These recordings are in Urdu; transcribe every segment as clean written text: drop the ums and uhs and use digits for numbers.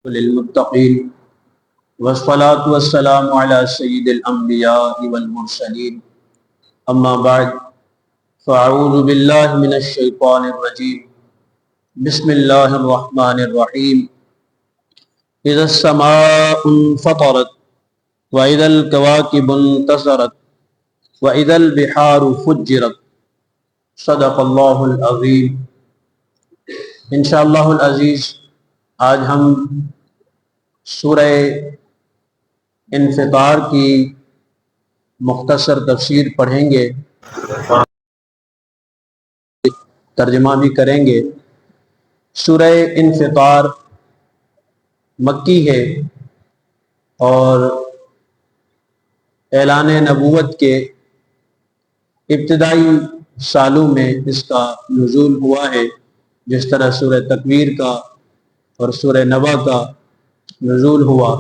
للمتقين والصلاة والسلام على سيد الأنبياء والمرسلين أما بعد فأعوذ بالله من الشيطان الرجيم بسم الله الرحمن الرحيم إذا السماء انفطرت وإذا الكواكب انتثرت وإذا البحار فجرت صدق اللہ العظیم۔ انشاءاللہ العزیز آج ہم سورہ انفطار کی مختصر تفسیر پڑھیں گے، ترجمہ بھی کریں گے۔ سورہ انفطار مکی ہے اور اعلان نبوت کے ابتدائی سالوں میں اس کا نزول ہوا ہے، جس طرح سورہ تکویر کا اور سورہ نبا کا نزول ہوا،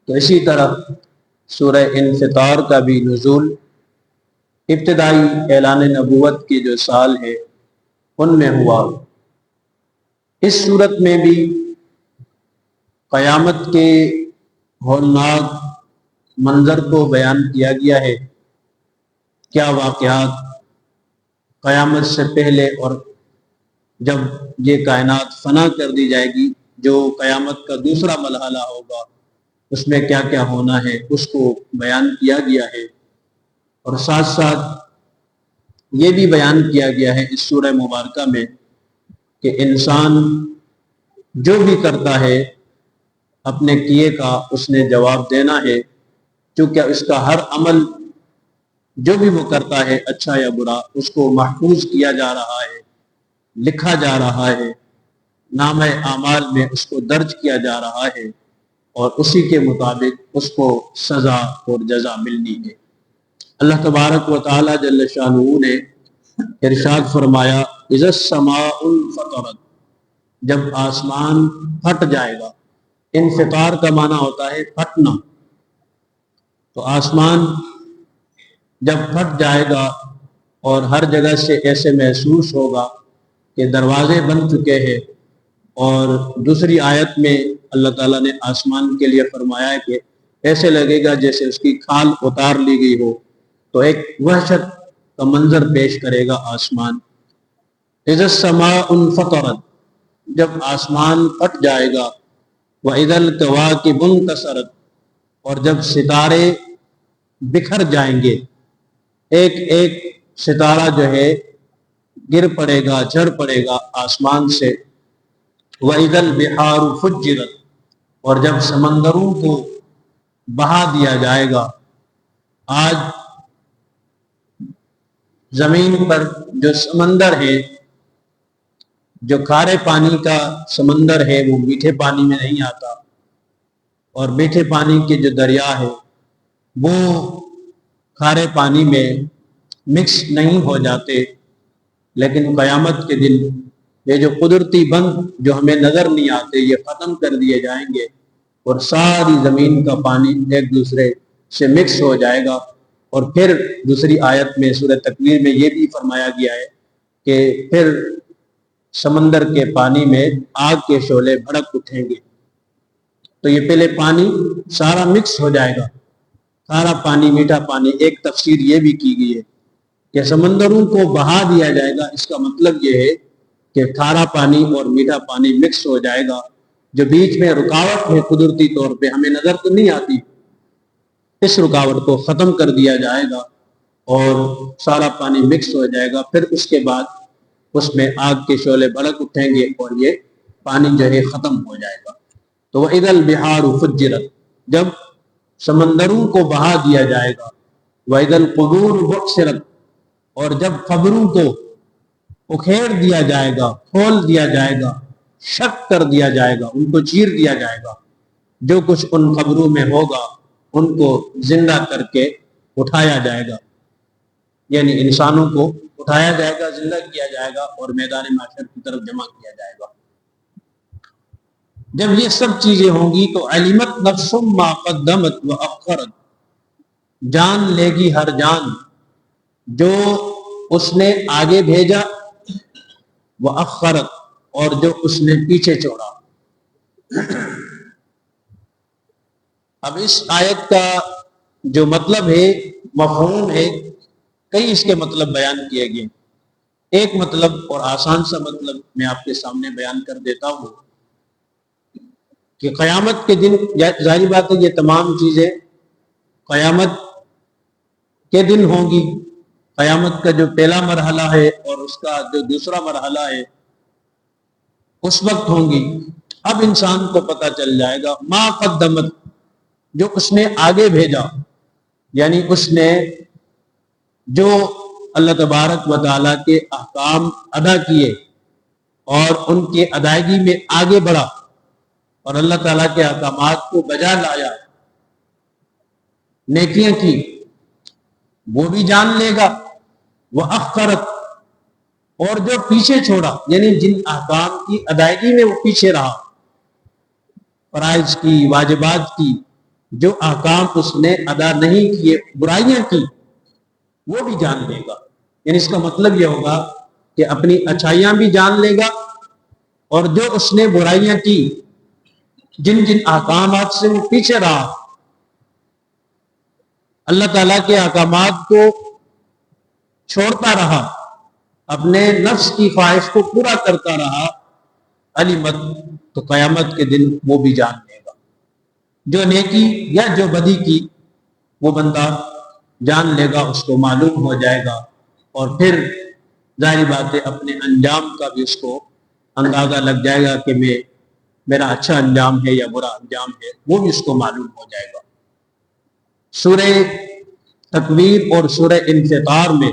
تو اسی طرح سورہ انفطار کا بھی نزول ابتدائی اعلان نبوت کے جو سال ہے ان میں ہوا۔ اس صورت میں بھی قیامت کے ہولناک منظر کو بیان کیا گیا ہے، کیا واقعات قیامت سے پہلے اور جب یہ کائنات فنا کر دی جائے گی، جو قیامت کا دوسرا مرحلہ ہوگا، اس میں کیا کیا ہونا ہے اس کو بیان کیا گیا ہے۔ اور ساتھ ساتھ یہ بھی بیان کیا گیا ہے اس سورہ مبارکہ میں کہ انسان جو بھی کرتا ہے اپنے کیے کا اس نے جواب دینا ہے، چونکہ اس کا ہر عمل جو بھی وہ کرتا ہے اچھا یا برا اس کو محفوظ کیا جا رہا ہے، لکھا جا رہا ہے، نامہ اعمال میں اس کو درج کیا جا رہا ہے، اور اسی کے مطابق اس کو سزا اور جزا ملنی ہے۔ اللہ تبارک و تعالی جل شانہ نے ارشاد فرمایا اذا السماء انفطرت، جب آسمان پھٹ جائے گا۔ انفطار کا معنی ہوتا ہے پھٹنا، تو آسمان جب پھٹ جائے گا اور ہر جگہ سے ایسے محسوس ہوگا کہ دروازے بن چکے ہیں، اور دوسری آیت میں اللہ تعالیٰ نے آسمان کے لیے فرمایا ہے کہ ایسے لگے گا جیسے اس کی کھال اتار لی گئی ہو، تو ایک وحشت کا منظر پیش کرے گا آسمان۔ اذا السماء انفطرت، جب آسمان پھٹ جائے گا۔ وَإِذَا الْكَوَاكِبُ انْتَثَرَتْ، اور جب ستارے بکھر جائیں گے، ایک ایک ستارہ جو ہے گر پڑے گا، جھڑ پڑے گا آسمان سے۔ وَإِذَا الْبِحَارُ فُجِّرَتْ، اور جب سمندروں کو بہا دیا جائے گا۔ آج زمین پر جو سمندر ہے، جو کھارے پانی کا سمندر ہے، وہ میٹھے پانی میں نہیں آتا، اور میٹھے پانی کے جو دریا ہے وہ کھارے پانی میں مکس نہیں ہو جاتے، لیکن قیامت کے دن یہ جو قدرتی بند جو ہمیں نظر نہیں آتے یہ ختم کر دیے جائیں گے، اور ساری زمین کا پانی ایک دوسرے سے مکس ہو جائے گا۔ اور پھر دوسری آیت میں سورہ تکویر میں یہ بھی فرمایا گیا ہے کہ پھر سمندر کے پانی میں آگ کے شعلے بھڑک اٹھیں گے۔ تو یہ پہلے پانی سارا مکس ہو جائے گا، کھارا پانی میٹھا پانی۔ ایک تفسیر یہ بھی کی گئی ہے کہ سمندروں کو بہا دیا جائے گا، اس کا مطلب یہ ہے کہ کھارا پانی اور میٹھا پانی مکس ہو جائے گا۔ جو بیچ میں رکاوٹ ہے قدرتی طور پہ ہمیں نظر تو نہیں آتی، اس رکاوٹ کو ختم کر دیا جائے گا اور سارا پانی مکس ہو جائے گا۔ پھر اس کے بعد اس میں آگ کے شعلے بھڑک اٹھیں گے اور یہ پانی جو ہے ختم ہو جائے گا۔ تو وَإِذَا الْبِحَارُ فُجِّرَتْ، جب سمندروں کو بہا دیا جائے گا۔ وَإِذَا الْقُبُورُ بُعْثِرَتْ، اور جب قبروں کو اکھیڑ دیا جائے گا، کھول دیا جائے گا، شک کر دیا جائے گا، ان کو چیر دیا جائے گا۔ جو کچھ ان قبروں میں ہوگا ان کو زندہ کر کے اٹھایا جائے گا، یعنی انسانوں کو اٹھایا جائے گا، زندہ کیا جائے گا اور میدان محشر کی طرف جمع کیا جائے گا۔ جب یہ سب چیزیں ہوں گی تو علمت نفس ما قدمت واخرت، جان لے گی ہر جان جو اس نے آگے بھیجا، واخرت، اور جو اس نے پیچھے چھوڑا۔ اب اس آیت کا جو مطلب ہے، مفہوم ہے، کئی اس کے مطلب بیان کیے گئے۔ ایک مطلب اور آسان سا مطلب میں آپ کے سامنے بیان کر دیتا ہوں کہ قیامت کے دن، ظاہری بات ہے یہ تمام چیزیں قیامت کے دن ہوں گی۔ قیامت کا جو پہلا مرحلہ ہے اور اس کا جو دوسرا مرحلہ ہے اس وقت ہوں گی۔ اب انسان کو پتہ چل جائے گا ما قدمت، جو اس نے آگے بھیجا، یعنی اس نے جو اللہ تبارک و تعالیٰ کے احکام ادا کیے اور ان کی ادائیگی میں آگے بڑھا اور اللہ تعالیٰ کے احکامات کو بجا لایا، نیکیاں کی، وہ بھی جان لے گا۔ وہ اخرت، اور جو پیچھے چھوڑا، یعنی جن احکام کی ادائیگی میں وہ پیچھے رہا، فرائض کی، واجبات کی، جو احکام اس نے ادا نہیں کیے، برائیاں کی، وہ بھی جان لے گا۔ یعنی اس کا مطلب یہ ہوگا کہ اپنی اچھائیاں بھی جان لے گا، اور جو اس نے برائیاں کی، جن جن احکامات سے وہ پیچھے رہا، اللہ تعالیٰ کے احکامات کو چھوڑتا رہا، اپنے نفس کی خواہش کو پورا کرتا رہا، علمت، تو قیامت کے دن وہ بھی جان لے گا۔ جو نیکی یا جو بدی کی، وہ بندہ جان لے گا، اس کو معلوم ہو جائے گا، اور پھر ظاہری بات ہے اپنے انجام کا بھی اس کو اندازہ لگ جائے گا کہ میرا اچھا انجام ہے یا برا انجام ہے، وہ بھی اس کو معلوم ہو جائے گا۔ سورہ تکویر اور سورہ انفطار میں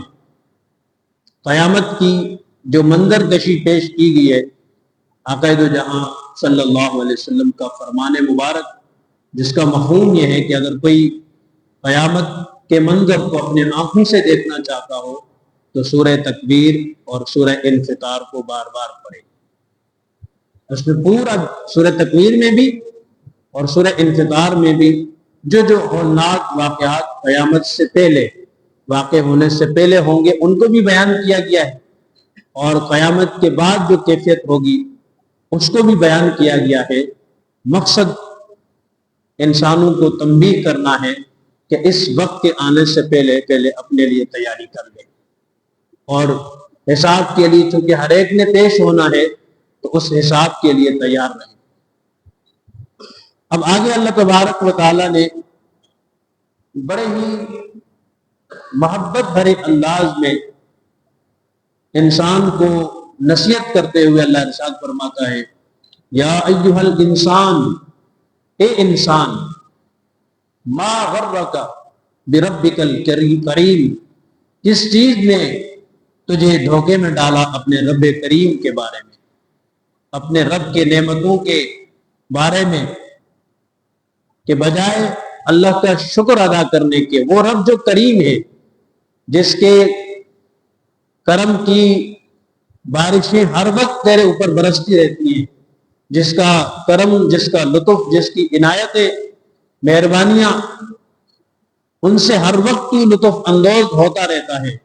قیامت کی جو منظر کشی پیش کی گئی ہے، آقا دو جہاں صلی اللہ علیہ وسلم کا فرمان مبارک، جس کا مفہوم یہ ہے کہ اگر کوئی قیامت کے منظر کو اپنے آنکھوں سے دیکھنا چاہتا ہو تو سورہ تکویر اور سورہ انفطار کو بار بار پڑھے۔ اس میں پورا سورہ تکویر میں بھی اور سورہ انفطار میں بھی جو جو ہولناک واقعات قیامت سے پہلے واقع ہونے سے پہلے ہوں گے ان کو بھی بیان کیا گیا ہے، اور قیامت کے بعد جو کیفیت ہوگی اس کو بھی بیان کیا گیا ہے۔ مقصد انسانوں کو تنبیہ کرنا ہے کہ اس وقت کے آنے سے پہلے اپنے لیے تیاری کر لیں، اور حساب کے لیے چونکہ ہر ایک نے پیش ہونا ہے تو اس حساب کے لیے تیار رہیں۔ اب آگے اللہ تبارک و تعالیٰ نے بڑے ہی محبت بھرے انداز میں انسان کو نصیحت کرتے ہوئے اللہ ارشاد فرماتا ہے، یا ایھا الانسان، اے انسان، ما غرک بربک الکریم، کس چیز نے تجھے دھوکے میں ڈالا اپنے رب کریم کے بارے میں، اپنے رب کے نعمتوں کے بارے میں، کہ بجائے اللہ کا شکر ادا کرنے کے، وہ رب جو کریم ہے، جس کے کرم کی بارشیں ہر وقت تیرے اوپر برستی رہتی ہیں، جس کا کرم، جس کا لطف، جس کی عنایتیں، مہربانیاں، ان سے ہر وقت تو لطف اندوز ہوتا رہتا ہے،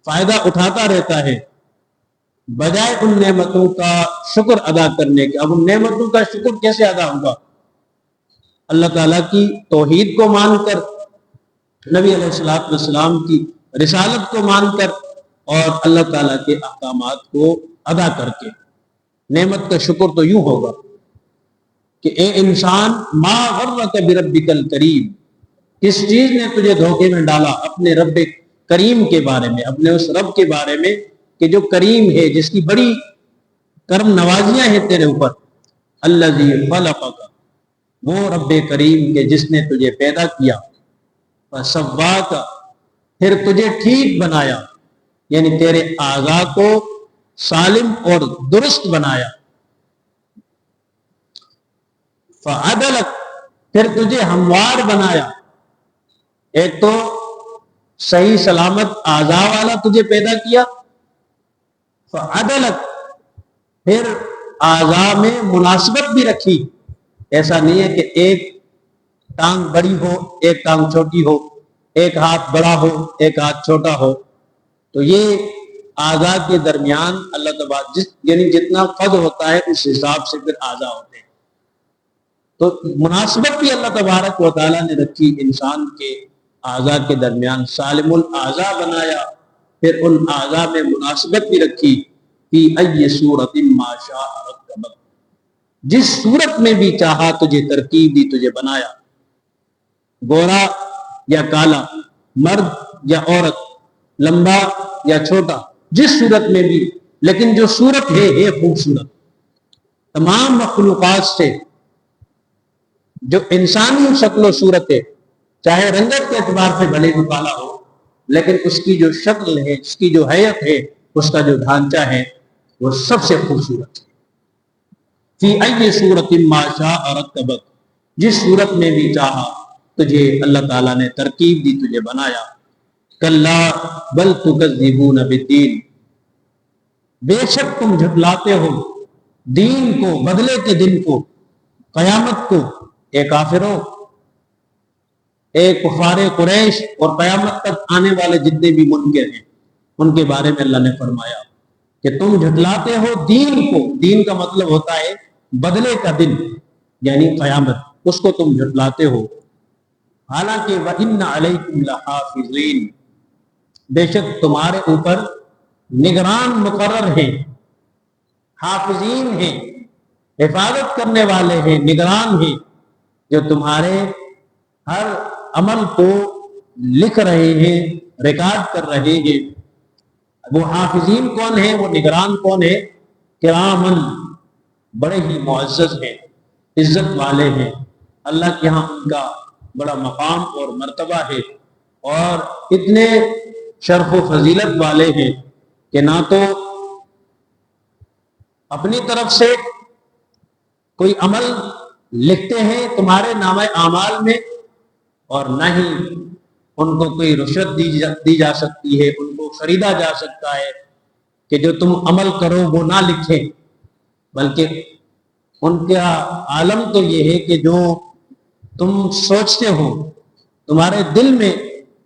فائدہ اٹھاتا رہتا ہے، بجائے ان نعمتوں کا شکر ادا کرنے کے۔ اب ان نعمتوں کا شکر کیسے ادا ہوگا؟ اللہ تعالیٰ کی توحید کو مان کر، نبی علیہ السلام کی رسالت کو مان کر، اور اللہ تعالیٰ کے احکامات کو ادا کر کے۔ نعمت کا شکر تو یوں ہوگا کہ اے انسان، ما غرک بربک الکریم، کس چیز نے تجھے دھوکے میں ڈالا اپنے رب کریم کے بارے میں، اپنے اس رب کے بارے میں کہ جو کریم ہے، جس کی بڑی کرم نوازیاں ہیں تیرے اوپر۔ الذی خلقک، وہ رب کریم کے جس نے تجھے پیدا کیا، فسواک، پھر تجھے ٹھیک بنایا، یعنی تیرے اعضاء کو سالم اور درست بنایا، فعدلک، پھر تجھے ہموار بنایا۔ ایک تو صحیح سلامت اعضاء والا تجھے پیدا کیا، فعدلک، پھر اعضاء میں مناسبت بھی رکھی۔ ایسا نہیں ہے کہ ایک ٹانگ بڑی ہو، ایک ٹانگ چھوٹی ہو، ایک ہاتھ بڑا ہو، ایک ہاتھ چھوٹا ہو، تو یہ اعضاء کے درمیان اللہ تبارک یعنی جتنا قد ہوتا ہے اس حساب سے پھر اعضاء ہوتے ہیں۔ تو مناسبت بھی اللہ تبارک و تعالیٰ نے رکھی انسان کے اعضاء کے درمیان، سالم الاعضاء بنایا، پھر ان اعضاء میں مناسبت بھی رکھی، فی ای صورت ما شاء رکبک، جس صورت میں بھی چاہا تجھے ترکیب دی، تجھے بنایا، گورا یا کالا، مرد یا عورت، لمبا یا چھوٹا، جس صورت میں بھی، لیکن جو صورت ہے خوبصورت۔ تمام مخلوقات سے جو انسانی شکل و صورت ہے، چاہے رنگت کے اعتبار سے بھلے ہی کالا ہو، لیکن اس کی جو شکل ہے، اس کی جو حیت ہے، اس کا جو ڈھانچہ ہے، وہ سب سے خوبصورت ہے۔ فی ای صورت ما شاء رکبک، جس صورت میں بھی چاہا تجھے اللہ تعالیٰ نے ترکیب دی، تجھے بنایا۔ کلا بل تکذبون بالدین، بے شک تم جھٹلاتے ہو دین کو، بدلے کے دن کو، قیامت کو۔ اے کافروں، اے کفار قریش اور قیامت تک آنے والے جتنے بھی منکر ہیں، ان کے بارے میں اللہ نے فرمایا کہ تم جھٹلاتے ہو دین کو۔ دین کا مطلب ہوتا ہے بدلے کا دن، یعنی قیامت، اس کو تم جھٹلاتے ہو۔ حالانکہ وَإِنَّ عَلَيْكُمْ لَحَافِظِينَ، بے شک تمہارے اوپر نگران مقرر ہیں، حافظین ہیں، حفاظت کرنے والے ہیں، نگران ہیں، جو تمہارے ہر عمل کو لکھ رہے ہیں، ریکارڈ کر رہے ہیں۔ وہ حافظین کون ہیں؟ وہ نگران کون ہیں؟ کرامن، بڑے ہی معزز ہیں، عزت والے ہیں، اللہ کے ہاں ان کا بڑا مقام اور مرتبہ ہے، اور اتنے شرف و فضیلت والے ہیں کہ نہ تو اپنی طرف سے کوئی عمل لکھتے ہیں تمہارے نامہ اعمال میں، اور نہ ہی ان کو کوئی رشوت دی جا سکتی ہے، ان کو خریدا جا سکتا ہے کہ جو تم عمل کرو وہ نہ لکھیں، بلکہ ان کا عالم تو یہ ہے کہ جو تم سوچتے ہو، تمہارے دل میں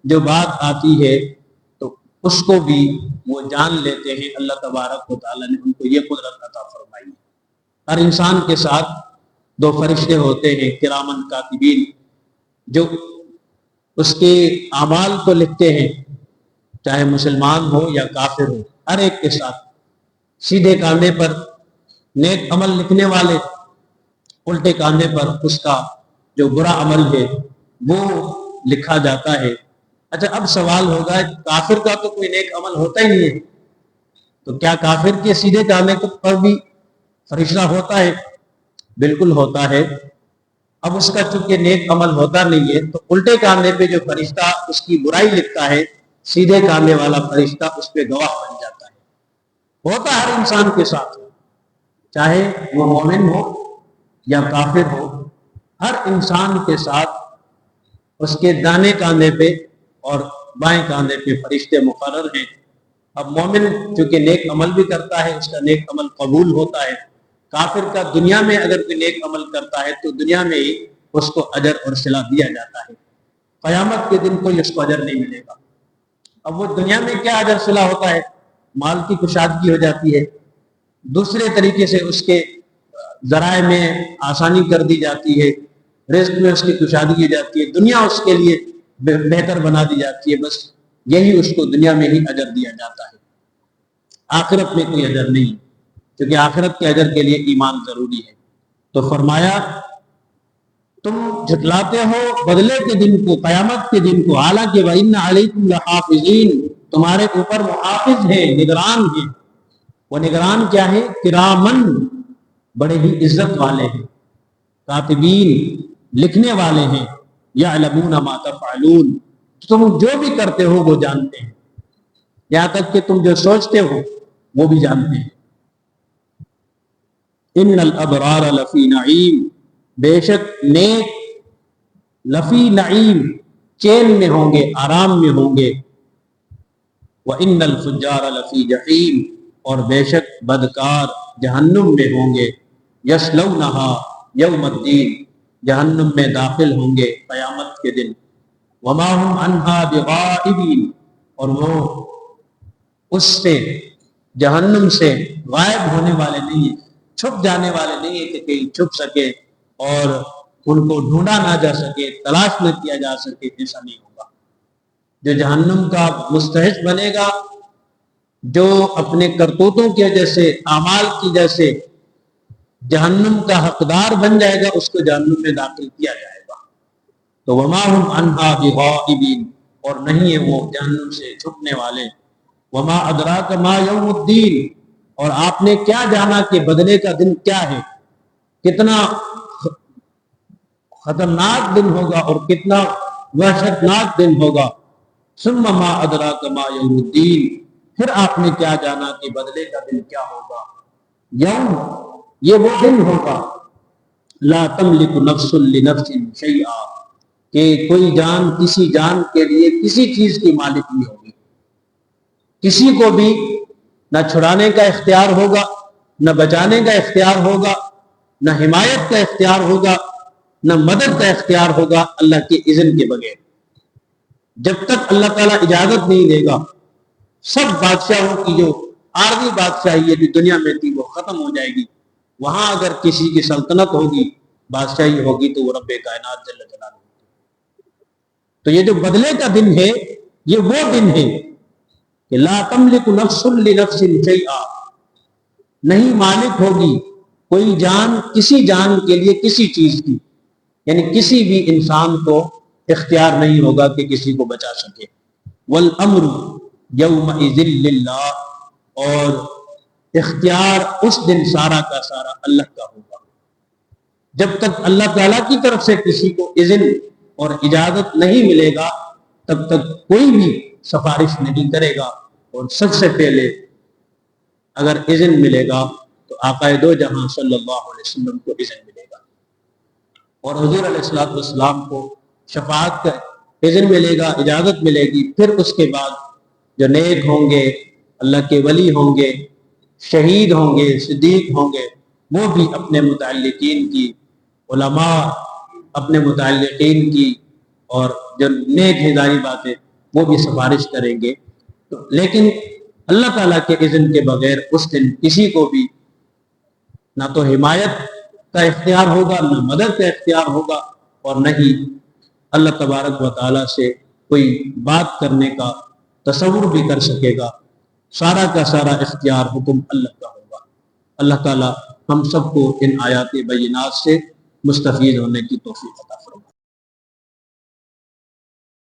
جو بات آتی ہے تو اس کو بھی وہ جان لیتے ہیں۔ اللہ تبارک و تعالیٰ نے ان کو یہ قدرت عطا فرمائی۔ ہر انسان کے ساتھ دو فرشتے ہوتے ہیں، کرامن کاتبین، جو اس کے اعمال کو لکھتے ہیں، چاہے مسلمان ہو یا کافر ہو، ہر ایک کے ساتھ۔ سیدھے کاندھے پر نیک عمل لکھنے والے، الٹے کاندھے پر اس کا جو برا عمل ہے وہ لکھا جاتا ہے۔ اچھا، اب سوال ہوگا، کافر کا تو کوئی نیک عمل ہوتا ہی نہیں ہے، تو کیا کافر کے سیدھے کاندھے پر بھی فرشتہ ہوتا ہے؟ بالکل ہوتا ہے۔ اب اس کا چونکہ نیک عمل ہوتا نہیں ہے، تو الٹے کاندھے پہ جو فرشتہ اس کی برائی لکھتا ہے، سیدھے کاندھے والا فرشتہ اس پہ گواہ بن جاتا ہے۔ ہوتا ہر انسان کے ساتھ، چاہے وہ مومن ہو یا کافر ہو، ہر انسان کے ساتھ اس کے دانے کاندھے پہ اور بائیں کاندھے پہ فرشتے مقرر ہیں۔ اب مومن چونکہ نیک عمل بھی کرتا ہے، اس کا نیک عمل قبول ہوتا ہے۔ کافر کا دنیا میں اگر کوئی نیک عمل کرتا ہے تو دنیا میں ہی اس کو اجر اور صلہ دیا جاتا ہے، قیامت کے دن کوئی اس کو اجر نہیں ملے گا۔ اب وہ دنیا میں کیا اجر صلہ ہوتا ہے؟ مال کی کشادگی ہو جاتی ہے، دوسرے طریقے سے اس کے ذرائع میں آسانی کر دی جاتی ہے، رزق میں اس کی کشادگی ہو جاتی ہے، دنیا اس کے لیے بہتر بنا دی جاتی ہے، بس یہی اس کو دنیا میں ہی اجر دیا جاتا ہے۔ آخرت میں کوئی اجر نہیں، کیونکہ آخرت کے اجر کے لیے ایمان ضروری ہے۔ تو فرمایا تم جھٹلاتے ہو بدلے کے دن کو، قیامت کے دن کو، حالانکہ وَإِنَّ عَلَيْكُمْ لَحَافِظِينَ، تمہارے اوپر محافظ ہیں، نگران ہیں۔ وہ نگران کیا ہے؟ کرامن، بڑے ہی عزت والے ہیں، کاتبین، لکھنے والے ہیں، یعلمون ما تفعلون، تم جو بھی کرتے ہو وہ جانتے ہیں، یہاں تک کہ تم جو سوچتے ہو وہ بھی جانتے ہیں۔ ان الابرار لفی نعیم، بے شک نیک لفی نعیم، چین میں ہوں گے، آرام میں ہوں گے۔ وان الفجار لفی جحیم، اور بے شک بدکار جہنم میں ہوں گے۔ یصلونہا یوم الدین، جہنم میں داخل ہوں گے قیامت کے دن۔ وما ہم عنہا بغائبین، اور وہ اس سے، جہنم سے غائب ہونے والے نہیں ہیں، چھپ جانے والے نہیں ہیں کہ کہیں چھپ سکے اور ان کو ڈھونڈا نہ جا سکے، تلاش نہ کیا جا سکے، ایسا نہیں ہوگا۔ جو جہنم کا مستحق بنے گا، جو اپنے کرتوتوں کی وجہ سے، اعمال کی وجہ سے جہنم کا حقدار بن جائے گا، اس کو جہنم میں داخل کیا جائے گا۔ تو وما هم عنها بغائبین، اور نہیں ہے وہ جہنم سے چھپنے والے۔ وما ادراک ما یوم الدین، اور آپ نے کیا جانا کہ بدلے کا دن کیا ہے، کتنا خطرناک دن ہوگا اور کتنا وحشتناک دن ہوگا۔ ثم ما ادراک ما یوم الدین، پھر آپ نے کیا جانا کہ بدلے کا دن کیا ہوگا۔ یوم، یہ وہ دن ہوگا، لا تملک نفس لنفس شیئا، کہ کوئی جان کسی جان کے لیے کسی چیز کی مالک نہیں ہوگی۔ کسی کو بھی نہ چھڑانے کا اختیار ہوگا، نہ بچانے کا اختیار ہوگا، نہ حمایت کا اختیار ہوگا، نہ مدد کا اختیار ہوگا اللہ کے اذن کے بغیر۔ جب تک اللہ تعالیٰ اجازت نہیں دے گا، سب بادشاہوں کی جو عارضی بادشاہی ہے جو دنیا میں تھی وہ ختم ہو جائے گی۔ وہاں اگر کسی کی سلطنت ہوگی، بادشاہی ہوگی، تو وہ رب کائنات جل جلالہ۔ تو یہ جو بدلے کا دن ہے، یہ وہ دن ہے کہ لا تملک نفس لنفس شیئا، نہیں مالک ہوگی کوئی جان کسی جان کے لیے کسی چیز کی، یعنی کسی بھی انسان کو اختیار نہیں ہوگا کہ کسی کو بچا سکے۔ والامر یومئذ للہ، اور اختیار اس دن سارا کا سارا اللہ کا ہوگا۔ جب تک اللہ تعالیٰ کی طرف سے کسی کو اذن اور اجازت نہیں ملے گا، تب تک کوئی بھی سفارش نہیں کرے گا۔ اور سب سے پہلے اگر اذن ملے گا تو آقا دو جہاں صلی اللہ علیہ وسلم کو اذن ملے گا، اور حضور علیہ السلام کو شفاعت کا اذن ملے گا، اجازت ملے گی۔ پھر اس کے بعد جو نیک ہوں گے، اللہ کے ولی ہوں گے، شہید ہوں گے، صدیق ہوں گے، وہ بھی اپنے متعلقین کی، علماء اپنے متعلقین کی، اور جو نیک ہدایت باتیں وہ بھی سفارش کریں گے۔ لیکن اللہ تعالیٰ کے اذن کے بغیر اس دن کسی کو بھی نہ تو حمایت کا اختیار ہوگا، نہ مدد کا اختیار ہوگا، اور نہ ہی اللہ تبارک و تعالیٰ سے کوئی بات کرنے کا تصور بھی کر سکے گا۔ سارا کا سارا اختیار حکم اللہ کا ہوگا۔ اللہ تعالیٰ ہم سب کو ان آیات بینات سے مستفید ہونے کی توفیق عطا فرمائے۔